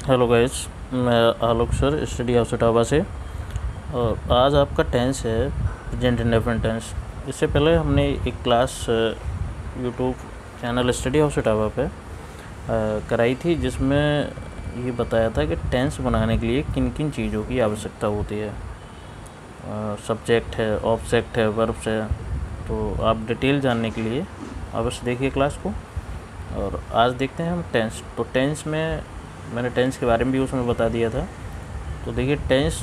Hello guys, मैं आलोक sir study house Etawah से। और आज आपका टेंस है प्रेजेंट इंडेफिनिट टेंस। इससे पहले हमने एक class YouTube channel study house Etawah पे कराई थी, जिसमें ये बताया था कि टेंस बनाने के लिए किन किन चीज़ों की आवश्यकता होती है। सब्जेक्ट है, ऑब्जेक्ट है, वर्ब्स है। तो आप डिटेल जानने के लिए अवश्य देखिए क्लास को। और आज देखते हैं हम टेंस। तो टेंस में मैंने टेंस के बारे में भी उसमें बता दिया था। तो देखिए टेंस,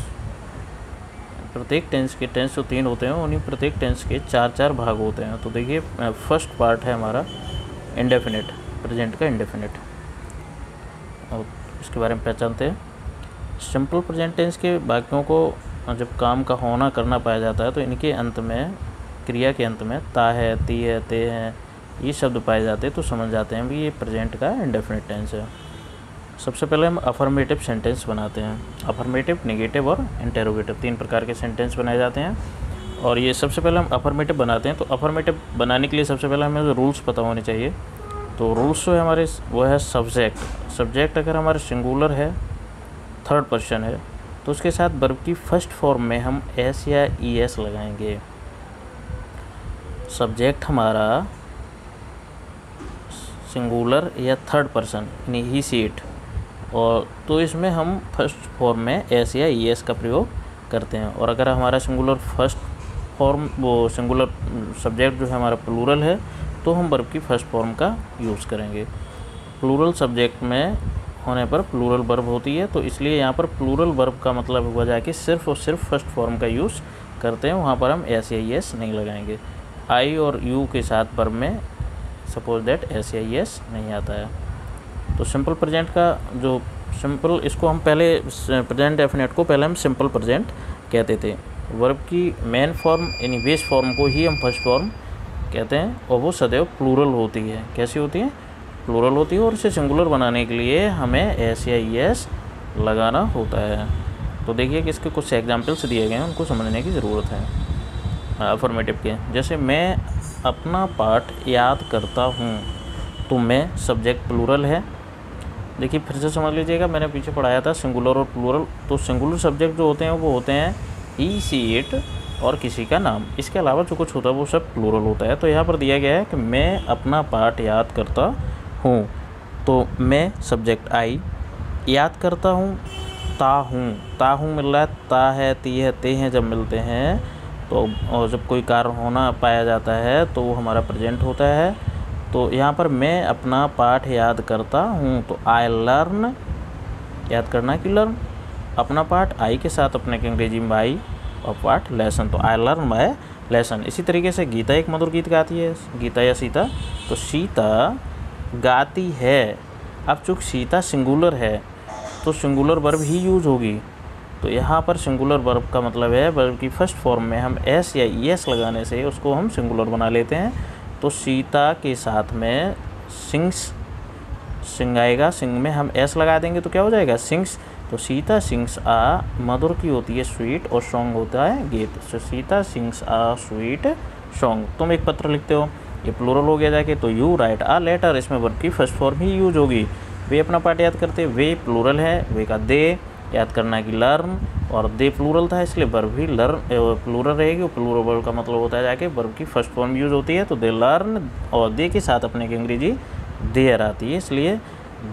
प्रत्येक टेंस के टेंस जो 3 होते हैं, उन्हीं प्रत्येक टेंस के 4 भाग होते हैं। तो देखिए फर्स्ट पार्ट है हमारा इंडेफिनिट, प्रेजेंट का इंडेफिनिट, और इसके बारे में पहचानते हैं। सिंपल प्रेजेंट टेंस के वाक्यों को जब काम का होना करना पाया जाता है तो इनके अंत में, क्रिया के अंत में ता है, ती है, ते हैं, ये शब्द पाए जाते हैं, तो समझ जाते हैं भी ये प्रेजेंट का इंडेफिनिट टेंस है। सबसे पहले हम अफर्मेटिव सेंटेंस बनाते हैं। अफर्मेटिव, नेगेटिव और इंटेरोगेटिव 3 प्रकार के सेंटेंस बनाए जाते हैं। और ये सबसे पहले हम अफर्मेटिव बनाते हैं। तो अफर्मेटिव बनाने के लिए सबसे पहले हमें रूल्स पता होने चाहिए। तो रूल्स जो है हमारे, वो है सब्जेक्ट। सब्जेक्ट अगर हमारे सिंगुलर है, थर्ड पर्सन है, तो उसके साथ वर्ब की फर्स्ट फॉर्म में हम एस या ई एस लगाएंगे। सब्जेक्ट हमारा सिंगुलर या थर्ड पर्सन यानी ही, सी, इट, और तो इसमें हम फर्स्ट फॉर्म में एस या ई एस का प्रयोग करते हैं। और अगर हमारा सिंगुलर फर्स्ट फॉर्म, वो सिंगुलर सब्जेक्ट जो है हमारा प्लूरल है, तो हम वर्ब की फर्स्ट फॉर्म का यूज़ करेंगे। प्लूरल सब्जेक्ट में होने पर प्लूरल वर्ब होती है, तो इसलिए यहाँ पर प्लूरल वर्ब का मतलब हुआ जाए कि सिर्फ और सिर्फ फर्स्ट फॉर्म का यूज़ करते हैं। वहाँ पर हम एस या ई एस नहीं लगाएंगे। आई और यू के साथ वर्ब में सपोज दैट एस या ई एस नहीं आता है। तो सिंपल प्रेजेंट का जो सिंपल, इसको हम पहले प्रेजेंट डेफिनेट को पहले हम सिंपल प्रेजेंट कहते थे। वर्ब की मेन फॉर्म यानी बेस फॉर्म को ही हम फर्स्ट फॉर्म कहते हैं, और वो सदैव प्लूरल होती है। कैसी होती है? प्लूरल होती है। और इसे सिंगुलर बनाने के लिए हमें एस या ई एस लगाना होता है। तो देखिए कि इसके कुछ एग्जाम्पल्स दिए गए हैं, उनको समझने की ज़रूरत है। अफर्मेटिव के जैसे मैं अपना पाठ याद करता हूँ, तो मैं सब्जेक्ट प्लूरल है। देखिए फिर से समझ लीजिएगा, मैंने पीछे पढ़ाया था सिंगुलर और प्लूरल। तो सिंगुलर सब्जेक्ट जो होते हैं वो होते हैं ही, सी, इट और किसी का नाम। इसके अलावा जो कुछ होता है वो सब प्लूरल होता है। तो यहाँ पर दिया गया है कि मैं अपना पाठ याद करता हूँ, तो मैं सब्जेक्ट आई, याद करता हूँ, ता हूँ मिल रहा है, ता है, ती है, ते हैं जब मिलते हैं, तो और जब कोई कार्य होना पाया जाता है तो वो हमारा प्रेजेंट होता है। तो यहाँ पर मैं अपना पाठ याद करता हूँ, तो आई लर्न, याद करना की लर्न, अपना पाठ आई के साथ अपने के अंग्रेजी में आई, और पाठ लेसन, तो आई लर्न माय लेसन। इसी तरीके से गीता एक मधुर गीत गाती है, गीता या सीता, तो सीता गाती है। अब चूँकि सीता सिंगुलर है तो सिंगुलर वर्ब ही यूज होगी। तो यहाँ पर सिंगुलर वर्ब का मतलब है वर्ब की फर्स्ट फॉर्म में हम एस या ई एस लगाने से उसको हम सिंगुलर बना लेते हैं। तो सीता के साथ में सिंग्स, सिंग आएगा, सिंग में हम एस लगा देंगे तो क्या हो जाएगा? सिंग्स। तो सीता सिंग्स आ, मधुर की होती है स्वीट, और सॉन्ग होता है गीत। तो सीता सिंग्स आ स्वीट सॉन्ग। तुम एक पत्र लिखते हो, ये प्लूरल हो गया जाके, तो यू राइट आ लेटर, इसमें वर्ब की फर्स्ट फॉर्म ही यूज होगी। वे अपना पाठ याद करते, वे प्लूरल है, वे का दे, याद करना की लर्न, और दे प्लूरल था इसलिए वर्ब भी लर्न प्लूरल रहेगी। और प्लूरल वर्ब का मतलब होता है जाके वर्ब की फर्स्ट फॉर्म यूज होती है। तो दे लर्न, और दे के साथ अपने की अंग्रेजी देयर आती है, इसलिए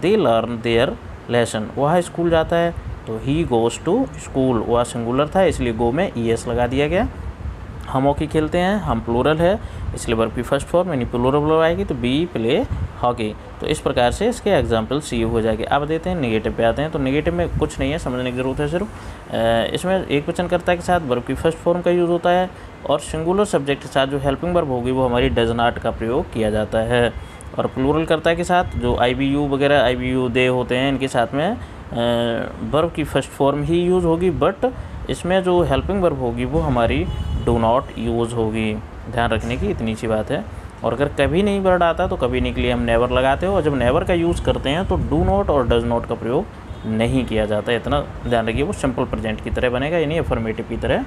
दे लर्न देयर लेसन। वह स्कूल जाता है, तो ही गोज़ टू स्कूल, वह सिंगुलर था इसलिए गो में ई एस लगा दिया गया। हम हॉकी खेलते हैं, हम प्लूरल है इसलिए वर्ब की फर्स्ट फॉर्म यानी प्लूरल वर्ब आएगी, तो बी प्ले हॉकी। तो इस प्रकार से इसके एग्जाम्पल सी हो जाएगी। अब देते हैं नेगेटिव पे आते हैं। तो नेगेटिव में कुछ नहीं है, समझने की ज़रूरत है सिर्फ। इसमें एक वचनकर्ता के साथ वर्ब की फर्स्ट फॉर्म का यूज़ होता है, और सिंगुलर सब्जेक्ट के साथ जो हेल्पिंग वर्ब होगी वो हमारी डज नॉट का प्रयोग किया जाता है। और प्लूरल कर्ता के साथ जो आई बी यू वगैरह, आई बी यू दे होते हैं, इनके साथ में वर्ब की फर्स्ट फॉर्म ही यूज़ होगी, बट इसमें जो हेल्पिंग वर्ब होगी वो हमारी डू नॉट यूज़ होगी। ध्यान रखने की इतनी सी बात है। और अगर कभी नहीं वर्ड आता तो कभी नहीं के लिए हम नेवर लगाते हो, और जब नेवर का यूज़ करते हैं तो डू नॉट और डज नॉट का प्रयोग नहीं किया जाता है। इतना ध्यान रखिए, वो सिंपल प्रेजेंट की तरह बनेगा, यानी अफर्मेटिव की तरह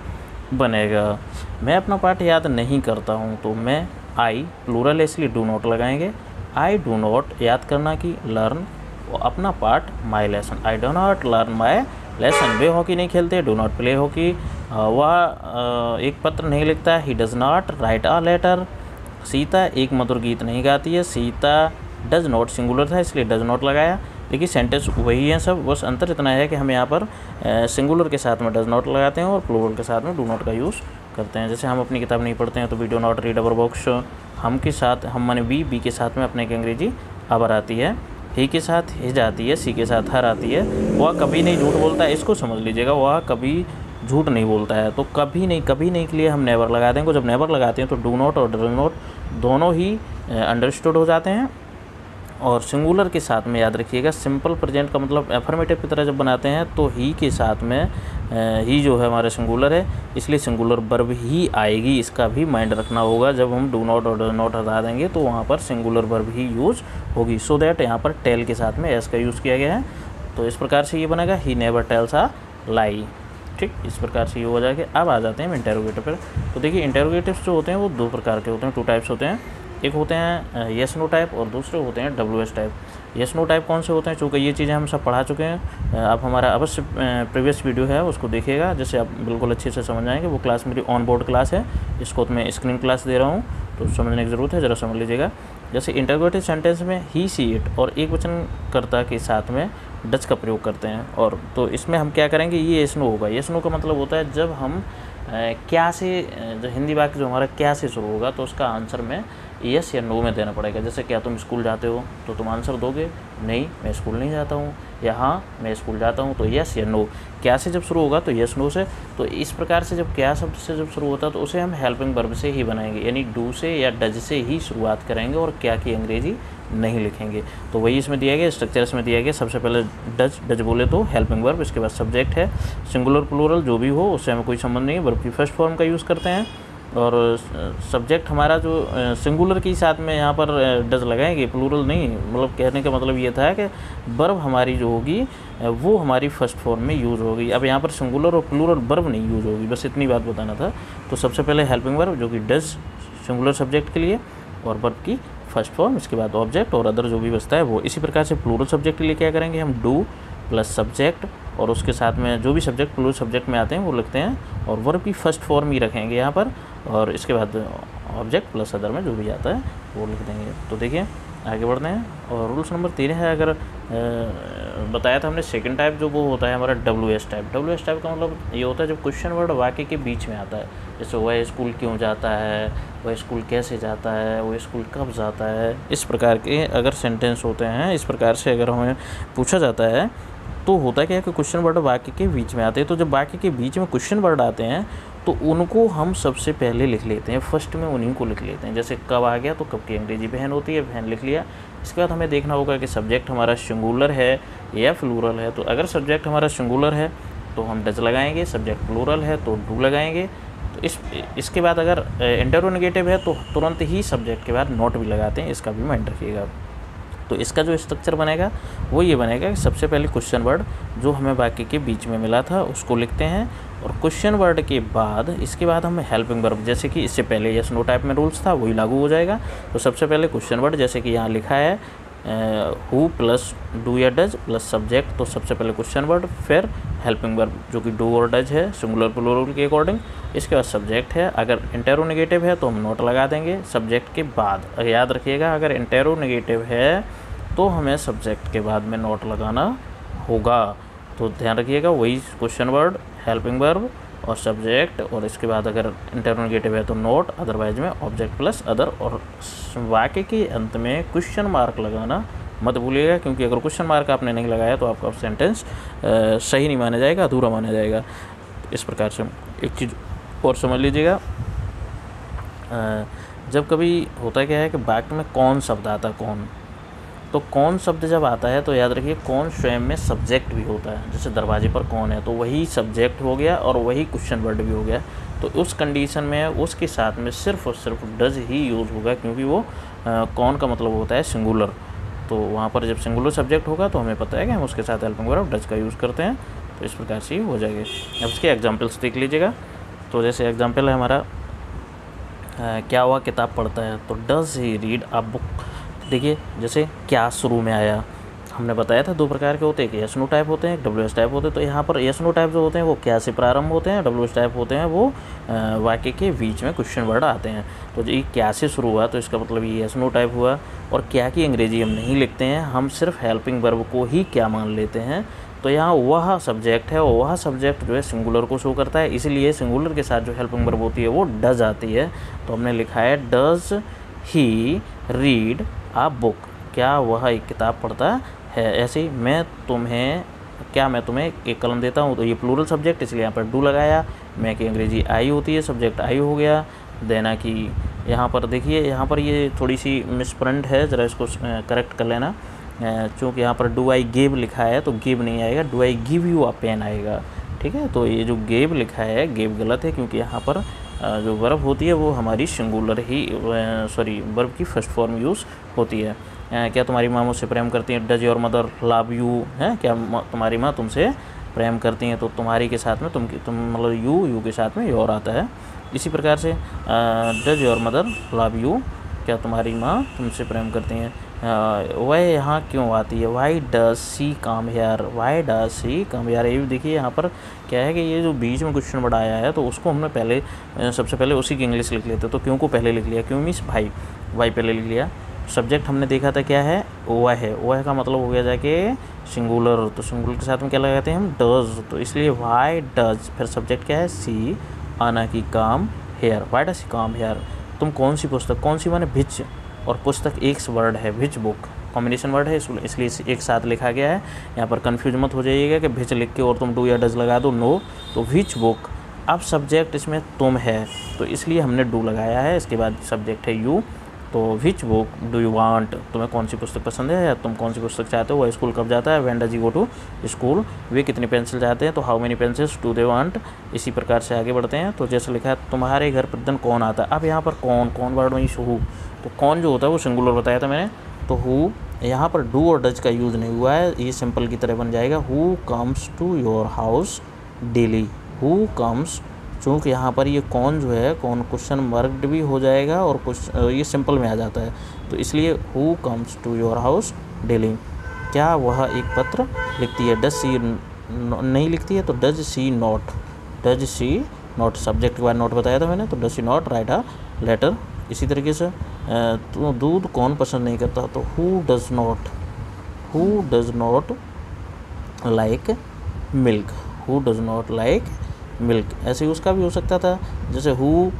बनेगा। मैं अपना पाठ याद नहीं करता हूँ, तो मैं आई प्लूरल है इसलिए डू नॉट लगाएंगे। आई डू नॉट, याद करना की लर्न, वो अपना part my lesson. I do not learn my lesson. Way hockey नहीं खेलते, डू नॉट प्ले हॉकी। वह एक पत्र नहीं लिखता, he does not write a letter. Sita एक मधुर गीत नहीं गाती है, सीता डज़ नॉट सिंगुलर था इसलिए डज़ नॉट लगाया। देखिए सेंटेंस वही है सब, बस अंतर इतना है कि हम यहाँ पर सिंगुलर के साथ में डज़ नॉट लगाते हैं और प्लूरल के साथ में डू नॉट का यूज़ करते हैं। जैसे हम अपनी किताब नहीं पढ़ते हैं तो we do not read our books. हम के साथ हम माने बी के साथ में अपने की अंग्रेजी अवर आती है, ही के साथ हिज आती है, सी के साथ हर आती है। वह कभी नहीं झूठ बोलता है, इसको समझ लीजिएगा, वह कभी झूठ नहीं बोलता है। तो कभी नहीं के लिए हम नेवर लगा देंगे। जब नेवर लगाते हैं तो डू नॉट और डज नॉट दोनों ही अंडरस्टूड हो जाते हैं। और सिंगुलर के साथ में याद रखिएगा, सिंपल प्रेजेंट का मतलब एफर्मेटिव की तरह जब बनाते हैं तो ही के साथ में ही जो है हमारा सिंगुलर है, इसलिए सिंगुलर वर्ब ही आएगी। इसका भी माइंड रखना होगा। जब हम डू नॉट और डज नॉट हटा देंगे तो वहाँ पर सिंगुलर वर्ब ही यूज़ होगी। सो दैट यहाँ पर टेल के साथ में एस का यूज़ किया गया है। तो इस प्रकार से ये बनेगा, ही नेवर टेल्स अ लाई। ठीक, इस प्रकार से ये हो जाएगा। अब आ जाते हैं इंटेरोगेटिव पर। तो देखिए इंटेरोगेटिव्स जो होते हैं वो दो प्रकार के होते हैं, टू टाइप्स होते हैं। एक होते हैं येस नो टाइप और दूसरे होते हैं WS type. Yes no type कौन से होते हैं, चूँकि ये चीज़ें हम सब पढ़ा चुके हैं। आप हमारा अवश्य प्रीवियस वीडियो है उसको देखिएगा, जिससे आप बिल्कुल अच्छे से समझ जाएंगे। वो क्लास मेरी ऑन बोर्ड क्लास है, इसको तो मैं स्क्रीन क्लास दे रहा हूँ, तो समझने की ज़रूरत है, ज़रा समझ लीजिएगा। जैसे इंटरोगेटिव सेंटेंस में ही सी इट और एक वचनकर्ता के साथ में डज का प्रयोग करते हैं। और तो इसमें हम क्या करेंगे, ये येस नो होगा। येस नो का मतलब होता है जब हम क्या से, जो हिंदी वाक्य जो हमारा क्या से शुरू होगा तो उसका आंसर में यस या नो में देना पड़ेगा। जैसे क्या तुम स्कूल जाते हो, तो तुम आंसर दोगे नहीं मैं स्कूल नहीं जाता हूँ, या हाँ मैं स्कूल जाता हूँ, तो यस या नो। क्या से जब शुरू होगा तो यस नो से। तो इस प्रकार से जब क्या शब्द से जब शुरू होता है तो उसे हम हेल्पिंग वर्ब से ही बनाएंगे, यानी डू से या डज से ही शुरुआत करेंगे और क्या की अंग्रेजी नहीं लिखेंगे। तो वही इसमें दिया गया, स्ट्रक्चर इसमें दिया गया। सबसे पहले डज बोले तो हेल्पिंग वर्ब, इसके बाद सब्जेक्ट है, सिंगुलर प्लूरल जो भी हो उससे हमें कोई संबंध नहीं है, वर्ब की फर्स्ट फॉर्म का यूज़ करते हैं। और सब्जेक्ट हमारा जो सिंगुलर के साथ में यहाँ पर डज लगाएंगे, प्लूरल नहीं। मतलब कहने का मतलब ये था कि वर्ब हमारी जो होगी वो हमारी फर्स्ट फॉर्म में यूज़ होगी। अब यहाँ पर सिंगुलर और प्लूरल वर्ब नहीं यूज़ होगी, बस इतनी बात बताना था। तो सबसे पहले हेल्पिंग वर्ब जो कि डज सिंगुलर सब्जेक्ट के लिए और वर्ब की फर्स्ट फॉर्म, इसके बाद ऑब्जेक्ट और अदर जो भी बचता है वो। इसी प्रकार से प्लूरल सब्जेक्ट के लिए क्या करेंगे, हम डू प्लस सब्जेक्ट और उसके साथ में जो भी सब्जेक्ट प्लूरल सब्जेक्ट में आते हैं वो लिखते हैं और वर्ब की फर्स्ट फॉर्म ही रखेंगे यहाँ पर, और इसके बाद ऑब्जेक्ट प्लस अदर में जो भी आता है वो लिख देंगे। तो देखिए आगे बढ़ते हैं। और रूल्स नंबर 3 है, अगर बताया था हमने सेकंड टाइप जो वो होता है हमारा WS टाइप। WS टाइप का मतलब ये होता है जब क्वेश्चन वर्ड वाक्य के बीच में आता है। जैसे वह स्कूल क्यों जाता है, वह स्कूल कैसे जाता है, वह स्कूल कब जाता है, इस प्रकार के अगर सेंटेंस होते हैं, इस प्रकार से अगर हमें पूछा जाता है तो होता क्या है कि क्वेश्चन वर्ड वाक्य के बीच में आते हैं। तो जब वाक्य के बीच में क्वेश्चन वर्ड आते हैं तो उनको हम सबसे पहले लिख लेते हैं, फर्स्ट में उन्हीं को लिख लेते हैं। जैसे कब आ गया तो कब की अंग्रेजी बहन होती है, बहन लिख लिया। इसके बाद हमें देखना होगा कि सब्जेक्ट हमारा सिंगुलर है या प्लूरल है। तो अगर सब्जेक्ट हमारा सिंगुलर है तो हम डज लगाएंगे, सब्जेक्ट प्लूरल है तो डू लगाएंगे। तो इसके बाद अगर इंटरोगेटिव है तो तुरंत ही सब्जेक्ट के बाद नॉट भी लगाते हैं, इसका भी माइंड रखिएगा। तो इसका जो स्ट्रक्चर बनेगा वो ये बनेगा कि सबसे पहले क्वेश्चन वर्ड जो हमें वाक्य के बीच में मिला था उसको लिखते हैं, और क्वेश्चन वर्ड के बाद इसके बाद हमें हेल्पिंग वर्ब, जैसे कि इससे पहले यस नो टाइप में रूल्स था वही लागू हो जाएगा। तो सबसे पहले क्वेश्चन वर्ड जैसे कि यहाँ लिखा है हु प्लस डू या डज प्लस सब्जेक्ट, तो सबसे पहले क्वेश्चन वर्ड, फिर हेल्पिंग वर्ब जो कि डू और डज है सिंगुलर प्लूरल के अकॉर्डिंग। इसके बाद सब्जेक्ट है, अगर इंटेरोगेटिव है तो हम नोट लगा देंगे सब्जेक्ट के बाद। याद रखिएगा अगर इंटेरोगेटिव है तो हमें सब्जेक्ट के बाद में नोट लगाना होगा। तो ध्यान रखिएगा वही क्वेश्चन वर्ड, हेल्पिंग वर्ब और सब्जेक्ट, और इसके बाद अगर इंटरोगेटिव है तो नोट, अदरवाइज में ऑब्जेक्ट प्लस अदर। और वाक्य के अंत में क्वेश्चन मार्क लगाना मत भूलिएगा, क्योंकि अगर क्वेश्चन मार्क आपने नहीं लगाया तो आपका सेंटेंस सही नहीं माना जाएगा, अधूरा माना जाएगा। इस प्रकार से एक चीज़ और समझ लीजिएगा, जब कभी होता क्या है कि वाक्य में कौन शब्द आता है, कौन, तो कौन शब्द जब आता है तो याद रखिए कौन स्वयं में सब्जेक्ट भी होता है। जैसे दरवाजे पर कौन है तो वही सब्जेक्ट हो गया और वही क्वेश्चन वर्ड भी हो गया। तो उस कंडीशन में उसके साथ में सिर्फ और सिर्फ डज ही यूज़ होगा, क्योंकि वो कौन का मतलब होता है सिंगुलर। तो वहाँ पर जब सिंगुलर सब्जेक्ट होगा तो हमें पता है कि हम उसके साथ हेल्पिंग वर्ब डज का यूज़ करते हैं। तो इस प्रकार से ही हो जाएगा। अब इसके एग्जाम्पल्स देख लीजिएगा। तो जैसे एग्जाम्पल है हमारा क्या हुआ किताब पढ़ता है, तो does he read a book. देखिए जैसे क्या शुरू में आया, हमने बताया था 2 प्रकार के होते हैं, एक एस नो टाइप होते हैं, एक डब्ल्यू एस टाइप होते हैं। तो यहाँ पर एस नो टाइप जो होते हैं वो क्या से प्रारंभ होते हैं, डब्ल्यू एस टाइप होते हैं वो वाक्य के बीच में क्वेश्चन वर्ड आते हैं। तो ये क्या से शुरू हुआ, तो इसका मतलब ये एस नो टाइप हुआ। और क्या की अंग्रेजी हम नहीं लिखते हैं, हम सिर्फ हेल्पिंग वर्ब को ही क्या मान लेते हैं। तो यहाँ वह सब्जेक्ट है और वह सब्जेक्ट जो है सिंगुलर को शो करता है, इसीलिए सिंगुलर के साथ जो हेल्पिंग वर्ब होती है वो डज आती है। तो हमने लिखा है does he read a book, क्या वह एक किताब पढ़ता है। ऐसे ही मैं तुम्हें एक कलम देता हूँ, तो ये प्लूरल सब्जेक्ट इसलिए यहाँ पर डू लगाया। मैं की अंग्रेजी आई होती है, सब्जेक्ट आई हो गया। देना कि यहाँ पर देखिए, यहाँ पर ये थोड़ी सी मिसप्रिंट है, ज़रा इसको करेक्ट कर लेना। चूँकि यहाँ पर डू आई गिव लिखा है तो गिव नहीं आएगा, do I give you a pen आएगा। ठीक है, तो ये जो गिव लिखा है गिव गलत है, क्योंकि यहाँ पर जो वर्ब होती है वो हमारी सिंगुलर ही वर्ब की फर्स्ट फॉर्म यूज़ होती है। क्या तुम्हारी माँ मुझसे प्रेम करती है, does your mother love you है, क्या तुम्हारी माँ तुमसे प्रेम करती हैं। तो तुम्हारी के साथ में तुम मतलब यू के साथ में योर आता है। इसी प्रकार से does your mother love you, क्या तुम्हारी माँ तुमसे प्रेम करती हैं। वह यहाँ क्यों आती है, why does she come here, why does she come here. ये भी देखिए यहाँ पर क्या है कि ये जो बीच में क्वेश्चन वर्ड आया है तो उसको हमने पहले सबसे पहले उसी की इंग्लिश लिख लेते। तो क्यों को पहले लिख लिया, क्यों मीन्स भाई, वाई पहले लिख लिया। सब्जेक्ट हमने देखा था क्या है, वह है, वह का मतलब हो गया जाके सिंगुलर। तो सिंगुलर के साथ में क्या लगाते हैं हम, डज। तो इसलिए वाई डज, फिर सब्जेक्ट क्या है सी, आना की काम हेयर, वाई डज सी काम हेयर। तुम कौन सी पुस्तक, कौन सी माने भिच, और पुस्तक एक वर्ड है, भिच बुक कॉम्बिनेशन वर्ड है, इसलिए एक साथ लिखा गया है। यहाँ पर कंफ्यूज मत हो जाइएगा कि भिच लिख के और तुम डू या डज लगा दो, नो। तो भिच बुक, अब सब्जेक्ट इसमें तुम है तो इसलिए हमने डू लगाया है, इसके बाद सब्जेक्ट है यू। तो which book do you want, तुम्हें कौन सी पुस्तक पसंद है या तुम कौन सी पुस्तक चाहते हो। वह स्कूल कब जाता है, when does he go to school. वे कितनी पेंसिल चाहते हैं, तो how many pencils do they want. इसी प्रकार से आगे बढ़ते हैं। तो जैसे लिखा है तुम्हारे घर प्रतिदिन कौन आता है। अब यहाँ पर कौन वर्ड में हु, तो कौन जो होता है वो सिंगुलर बताया था मैंने। तो हु यहाँ पर डू और डज का यूज़ नहीं हुआ है, ये सिंपल की तरह बन जाएगा who comes to your house daily. Who comes, चूँकि यहाँ पर ये कौन जो है कौन क्वेश्चन मार्क्ड भी हो जाएगा और कुछ ये सिंपल में आ जाता है, तो इसलिए who comes to your house daily. क्या वह एक पत्र लिखती है, डज सी नहीं लिखती है तो does she not, does she not subject के बाद नॉट बताया था मैंने, तो does she not write a letter. इसी तरीके से तो दूध कौन पसंद नहीं करता, तो who does not like milk, who does not like milk. ऐसे ही उसका भी हो सकता था, जैसे who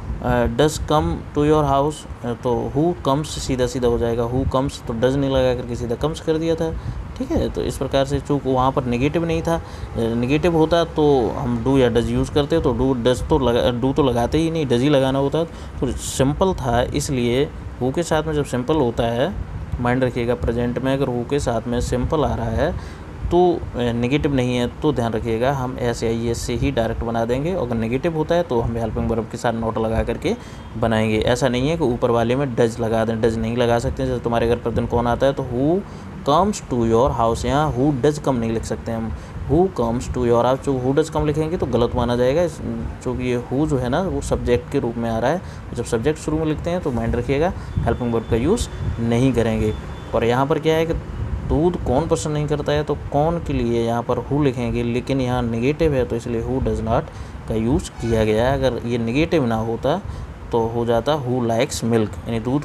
does come to your house, तो हु कम्स सीधा सीधा हो जाएगा, हु कम्स तो डज नहीं लगा करके सीधा कम्स कर दिया था। ठीक है, तो इस प्रकार से चूँकि वहाँ पर नेगेटिव नहीं था, नेगेटिव होता तो हम डू या डज यूज़ करते, तो डू तो लगाते ही नहीं, डज ही लगाना होता। तो सिंपल था, इसलिए हु के साथ में जब सिंपल होता है, माइंड रखिएगा प्रेजेंट में अगर हु के साथ में सिंपल आ रहा है तो नेगेटिव नहीं है तो ध्यान रखिएगा हम ऐसे आई एस से ही डायरेक्ट बना देंगे। अगर नेगेटिव होता है तो हम हेल्पिंग वर्ब के साथ नोट लगा करके बनाएंगे। ऐसा नहीं है कि ऊपर वाले में डज लगा दें, डज नहीं लगा सकते। जैसे तुम्हारे घर प्रतिदिन कौन आता है, तो who comes to your house, यहाँ हु डज कम नहीं लिख सकते हम, who comes to your house. जो हु डज कम लिखेंगे तो गलत माना जाएगा, क्योंकि ये हु जो है ना वो सब्जेक्ट के रूप में आ रहा है। जब सब्जेक्ट शुरू में लिखते हैं तो माइंड रखिएगा हेल्पिंग वर्ब का यूज़ नहीं करेंगे। और यहाँ पर क्या है कि दूध कौन पसंद नहीं करता है, तो कौन के लिए यहाँ पर हु लिखेंगे, लेकिन यहाँ नेगेटिव है तो इसलिए हु डज नॉट का यूज़ किया गया है। अगर ये नेगेटिव ना होता तो हो जाता हु लाइक्स मिल्क, यानी दूध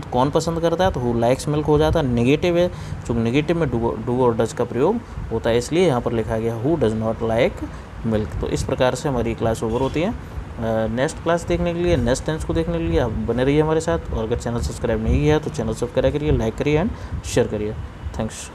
कौन पसंद करता है, तो हु लाइक्स मिल्क हो जाता। नेगेटिव है, चूँकि नेगेटिव में डू और डज का प्रयोग होता है, इसलिए यहाँ पर लिखा गया who does not like milk. तो इस प्रकार से हमारी क्लास ओवर होती है। नेक्स्ट क्लास देखने के लिए, नेक्स्ट टेंस को देखने के लिए आप बने रहिए हमारे साथ। और अगर चैनल सब्सक्राइब नहीं किया है तो चैनल सब्सक्राइब करिए, लाइक करिए एंड शेयर करिए। थैंक्स।